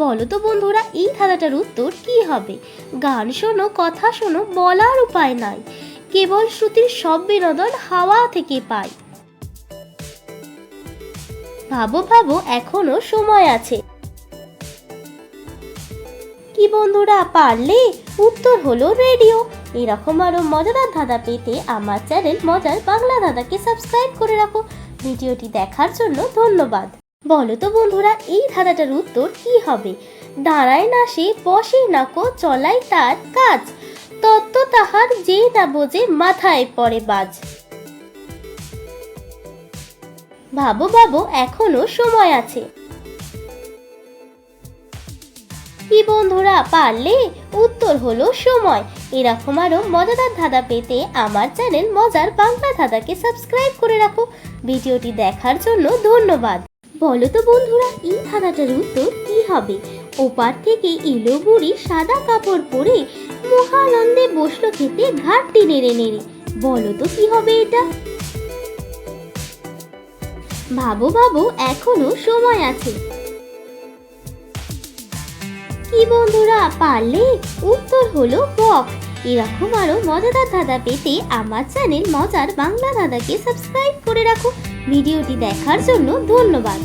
বলো তো বন্ধুরা, এই ধাঁধাটার উত্তর কি হবে? গান শোনো, কথা শোনো, বলার উপায় নাই, কেবল শ্রুতির সব বিনোদন হাওয়া থেকে পাই। ভাবো ভাবো, এখনো সময় আছে। কি বন্ধুরা, পারলে? উত্তর হলো রেডিও। এরকম আরো মজাদার ধাঁধা পেতে আমার চ্যানেল মজার বাংলা ধাঁধাকে সাবস্ক্রাইব করে রাখো। ভিডিওটি দেখার জন্য ধন্যবাদ। বলো তো বন্ধুরা, এই ধাঁধাটার উত্তর কি হবে? দাঁড়ায় না সে, বসে না কো, চলাই তার কাজ, তত্ত্ব তাহার যে না বোঝে, মাথায় পড়ে বাজ। ভাবো ভাবো, এখনো সময় আছে। কি বন্ধুরা, পারলে? উত্তর হলো সময়। এরকম আরো মজাদার ধাঁধা পেতে আমার চ্যানেল মজার বাংলা ধাঁধাকে সাবস্ক্রাইব করে রাখো। ভিডিওটি দেখার জন্য ধন্যবাদ। বলো তো বন্ধুরা, এই ধাঁধাটার উত্তর কি হবে? ওপার থেকে এলো বুড়ি সাদা কাপড় পরে, মহানন্দে বসলো খেতে ঘাটটি নেড়ে নেড়ে। বলো তো কি হবে এটা? ভাবো ভাবো, এখনো সময় আছে। কি বন্ধুরা, পারলে? উত্তর হলো বক। এরকম আরো মজাদার ধাঁধা পেতে আমার চ্যানেল মজার বাংলা ধাঁধাকে সাবস্ক্রাইব করে রাখো। ভিডিওটি দেখার জন্য ধন্যবাদ।